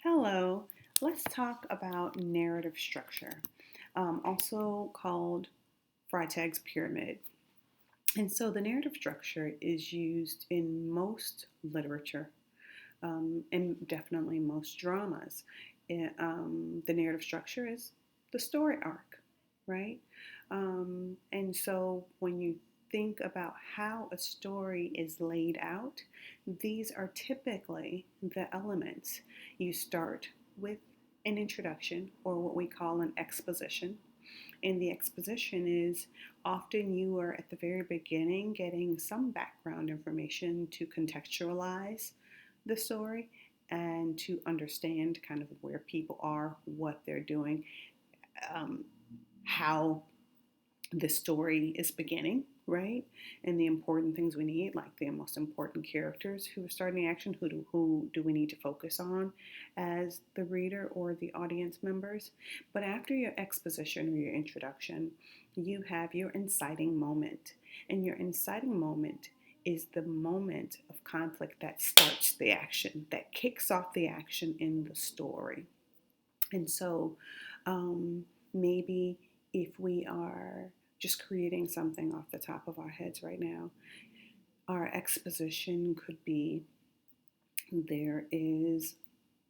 Hello, let's talk about narrative structure, also called Freytag's pyramid. And so the narrative structure is used in most literature and definitely most dramas. The narrative structure is the story arc, right? And so when you think about how a story is laid out, these are typically the elements. You start with an introduction or what we call an exposition. And the exposition is often you are at the very beginning getting some background information to contextualize the story and to understand kind of where people are, what they're doing, um, how the story is beginning, right? And the important things we need, like the most important characters who are starting the action, who do we need to focus on as the reader or the audience members. But after your exposition or your introduction, you have your inciting moment. And your inciting moment is the moment of conflict that starts the action, that kicks off the action in the story. And so um, maybe if we are just creating something off the top of our heads right now, our exposition could be there is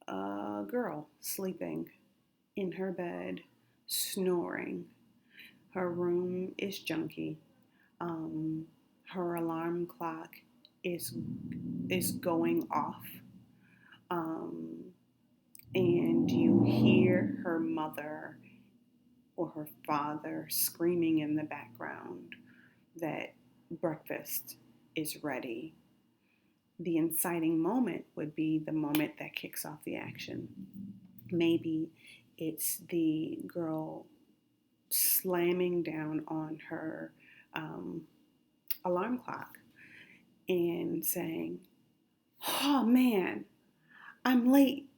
a girl sleeping in her bed, snoring. Her room is junky. Um, Her alarm clock is going off. Um, and you hear her mother or her father screaming in the background that breakfast is ready. The inciting moment would be the moment that kicks off the action. Maybe it's the girl slamming down on her um, alarm clock and saying, "Oh man, I'm late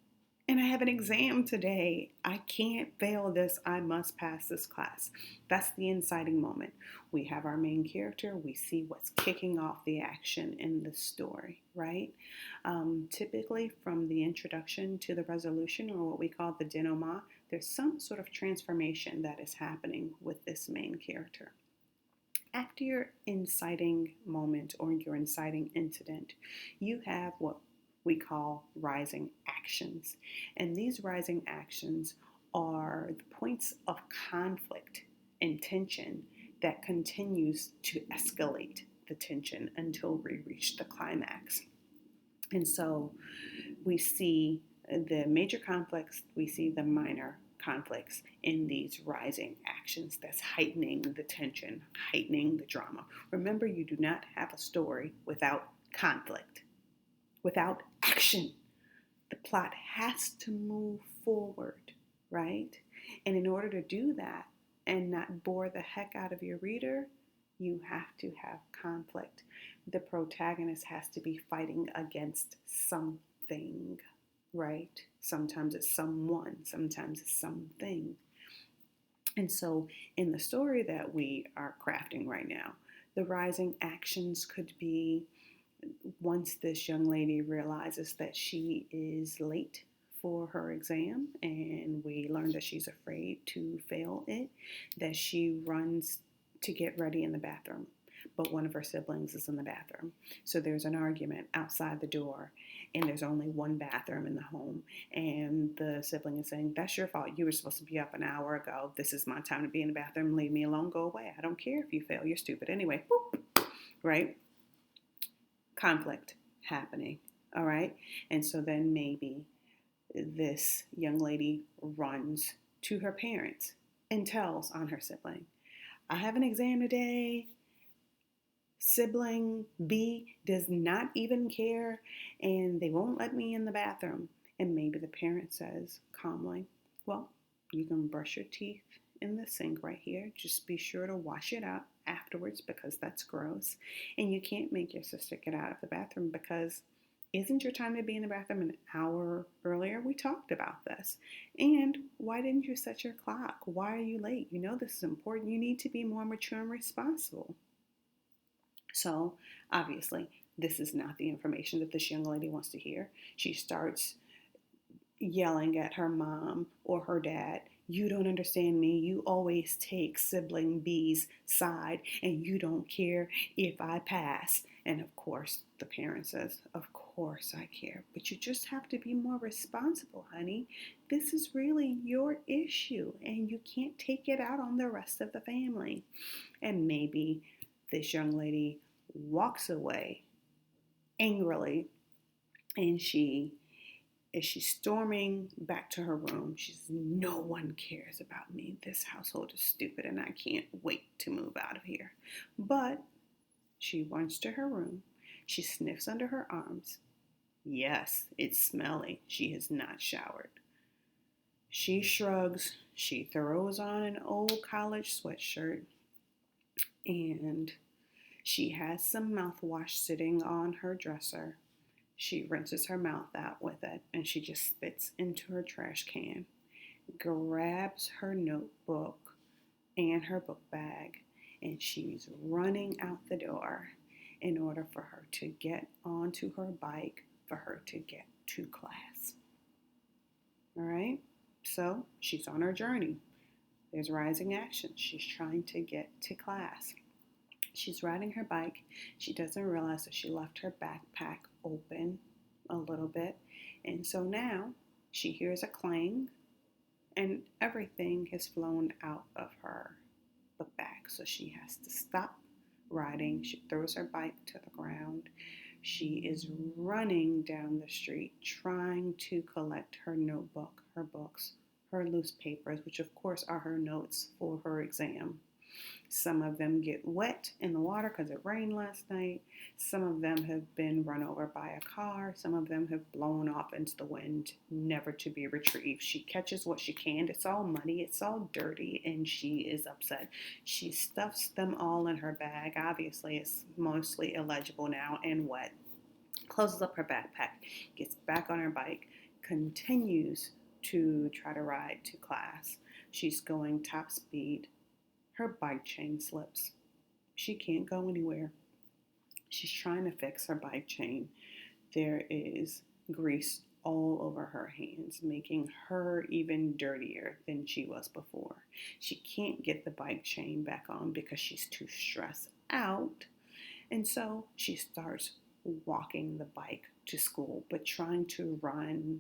and I have an exam today. I can't fail this. I must pass this class." That's the inciting moment. We have our main character. We see what's kicking off the action in the story, right? Typically, from the introduction to the resolution, or what we call the denouement, there's some sort of transformation that is happening with this main character. After your inciting moment or your inciting incident, you have what we call rising actions. And these rising actions are the points of conflict and tension that continues to escalate the tension until we reach the climax. And so we see the major conflicts, we see the minor conflicts in these rising actions that's heightening the tension, heightening the drama. Remember, you do not have a story without conflict, without action. The plot has to move forward, right? And in order to do that and not bore the heck out of your reader, you have to have conflict. The protagonist has to be fighting against something, right? Sometimes it's someone, sometimes it's something. And so, in the story that we are crafting right now, the rising actions could be once this young lady realizes that she is late for her exam, and we learn that she's afraid to fail it, that she runs to get ready in the bathroom. But one of her siblings is in the bathroom. So there's an argument outside the door, and there's only one bathroom in the home. And the sibling is saying, "That's your fault. You were supposed to be up an hour ago. This is my time to be in the bathroom. Leave me alone. Go away. I don't care if you fail. You're stupid anyway." Boop. Right? Conflict happening. All right. And so then maybe this young lady runs to her parents and tells on her sibling, "I have an exam today. Sibling B does not even care, and they won't let me in the bathroom." And maybe the parent says calmly, "Well, you can brush your teeth in the sink right here. Just be sure to wash it out afterwards because that's gross. And you can't make your sister get out of the bathroom because isn't your time to be in the bathroom an hour earlier? We talked about this. And why didn't you set your clock? Why are you late? You know this is important. You need to be more mature and responsible." So, obviously, this is not the information that this young lady wants to hear. She starts yelling at her mom or her dad. You don't understand me. You always take sibling B's side and you don't care if I pass. And of course, the parent says, of course I care. But you just have to be more responsible, honey. This is really your issue and you can't take it out on the rest of the family. And maybe this young lady walks away angrily and she's storming back to her room. She says, no one cares about me. This household is stupid and I can't wait to move out of here. But she runs to her room. She sniffs under her arms. Yes, it's smelly. She has not showered. She shrugs. She throws on an old college sweatshirt and she has some mouthwash sitting on her dresser. She rinses her mouth out with it and she just spits into her trash can, grabs her notebook and her book bag, and she's running out the door in order for her to get onto her bike for her to get to class. All right? So she's on her journey. There's rising action. She's trying to get to class. She's riding her bike. She doesn't realize that she left her backpack open a little bit. And so now she hears a clang and everything has flown out of her book bag. So she has to stop riding. She throws her bike to the ground. She is running down the street trying to collect her notebook, her books, her loose papers, which of course are her notes for her exam. Some of them get wet in the water because it rained last night. Some of them have been run over by a car. Some of them have blown off into the wind, never to be retrieved. She catches what she can. It's all muddy. It's all dirty, and she is upset. She stuffs them all in her bag. Obviously, it's mostly illegible now and wet. Closes up her backpack, gets back on her bike, continues to try to ride to class. She's going top speed. Her bike chain slips. She can't go anywhere. She's trying to fix her bike chain. There is grease all over her hands, making her even dirtier than she was before. She can't get the bike chain back on because she's too stressed out. And so she starts walking the bike to school, but trying to run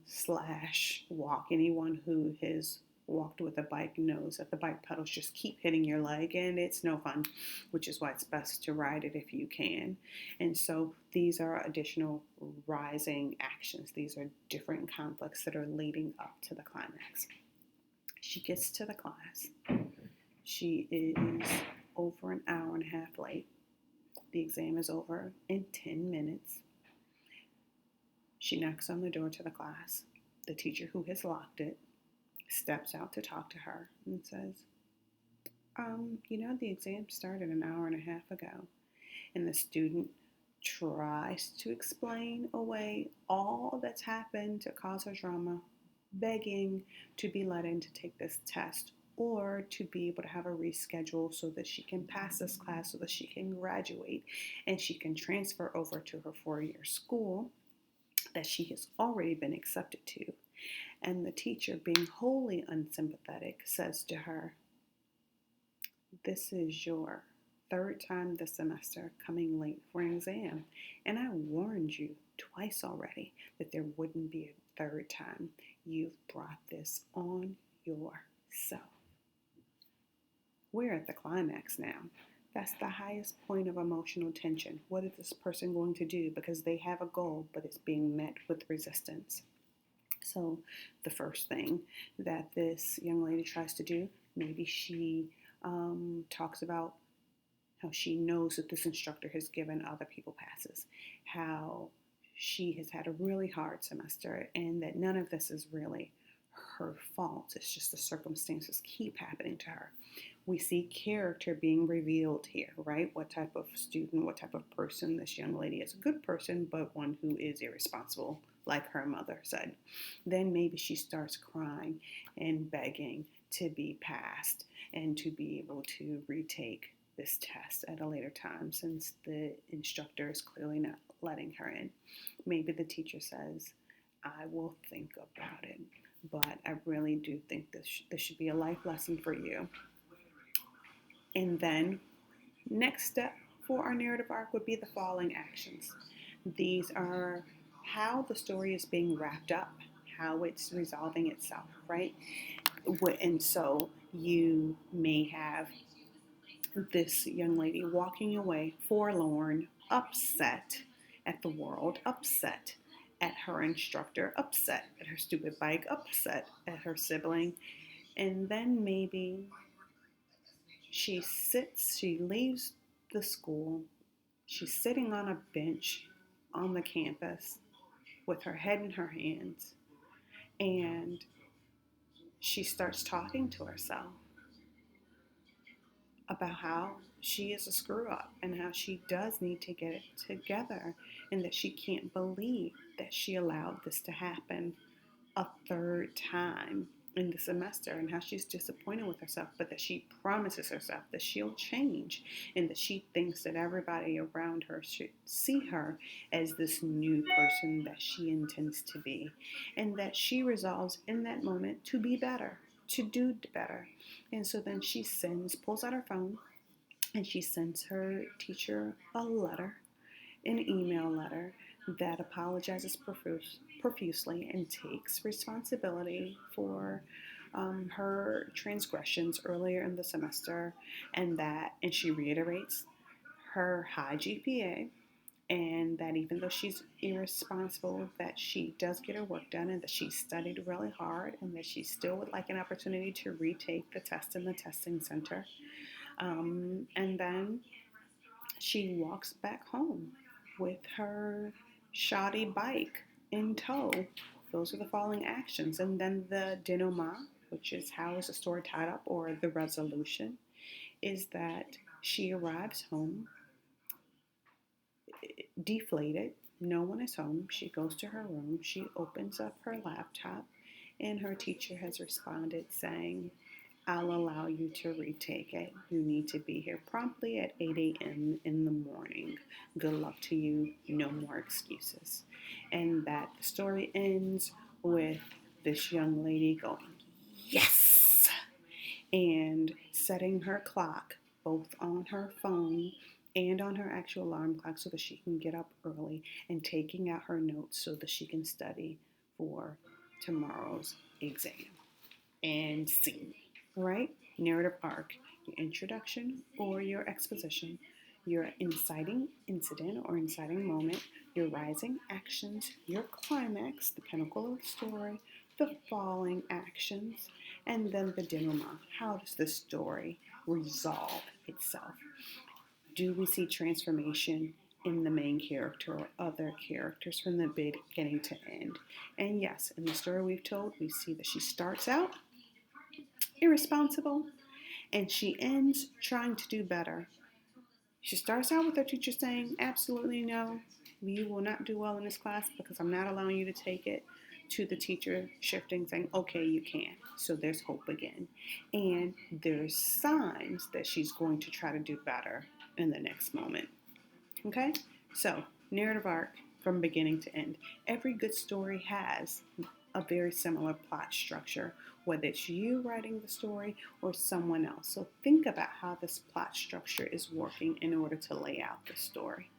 / walk. Anyone who has walked with a bike knows that the bike pedals just keep hitting your leg and it's no fun, which is why it's best to ride it if you can. And so these are additional rising actions. These are different conflicts that are leading up to the climax. She gets to the class. She is over an hour and a half late. The exam is over in 10 minutes. She knocks on the door to the class. The teacher who has locked it steps out to talk to her and says, the exam started an hour and a half ago. And the student tries to explain away all that's happened to cause her drama, begging to be let in to take this test or to be able to have a reschedule so that she can pass this class, so that she can graduate and she can transfer over to her 4-year school that she has already been accepted to. And the teacher, being wholly unsympathetic, says to her, this is your 3rd time this semester coming late for an exam. And I warned you twice already that there wouldn't be a 3rd time. You've brought this on yourself. We're at the climax now. That's the highest point of emotional tension. What is this person going to do? Because they have a goal, but it's being met with resistance. So the first thing that this young lady tries to do, maybe she talks about how she knows that this instructor has given other people passes, how she has had a really hard semester and that none of this is really her fault. It's just the circumstances keep happening to her. We see character being revealed here, right? What type of student, what type of person this young lady is. A good person, but one who is irresponsible, like her mother said. Then maybe she starts crying and begging to be passed and to be able to retake this test at a later time since the instructor is clearly not letting her in. Maybe the teacher says, I will think about it. I really do think this should be a life lesson for you. And then, next step for our narrative arc would be the following actions. These are how the story is being wrapped up, how it's resolving itself, right? And so you may have this young lady walking away forlorn, upset at the world, upset at her instructor, upset at her stupid bike, upset at her sibling, and then maybe she leaves the school, she's sitting on a bench on the campus with her head in her hands, and she starts talking to herself about how she is a screw up and how she does need to get it together, and that she can't believe that she allowed this to happen a third time in the semester, and how she's disappointed with herself, but that she promises herself that she'll change, and that she thinks that everybody around her should see her as this new person that she intends to be, and that she resolves in that moment to be better, to do better. And so then she pulls out her phone, and she sends her teacher a letter, an email letter that apologizes profusely and takes responsibility for her transgressions earlier in the semester, and she reiterates her high GPA, and that even though she's irresponsible, that she does get her work done, and that she studied really hard, and that she still would like an opportunity to retake the test in the testing center. And then she walks back home with her shoddy bike in tow. Those are the following actions. And then the denouement, which is how is the story tied up, or the resolution, is that she arrives home deflated. No one is home. She goes to her room. She opens up her laptop, and her teacher has responded saying, I'll allow you to retake it. You need to be here promptly at 8 a.m. in the morning. Good luck to you. No more excuses. And that the story ends with this young lady going, yes! And setting her clock both on her phone and on her actual alarm clock so that she can get up early, and taking out her notes so that she can study for tomorrow's exam. And scene. Right? Narrative arc, your introduction or your exposition, your inciting incident or inciting moment, your rising actions, your climax, the pinnacle of the story, the falling actions, and then the denouement. How does the story resolve itself? Do we see transformation in the main character or other characters from the beginning to end? And yes, in the story we've told, we see that she starts out irresponsible, and she ends trying to do better. She starts out with her teacher saying, absolutely no, you will not do well in this class because I'm not allowing you to take it, to the teacher shifting, saying, okay, you can. So there's hope again. And there's signs that she's going to try to do better in the next moment. Okay? So, narrative arc from beginning to end. Every good story has a very similar plot structure, whether it's you writing the story or someone else. So think about how this plot structure is working in order to lay out the story.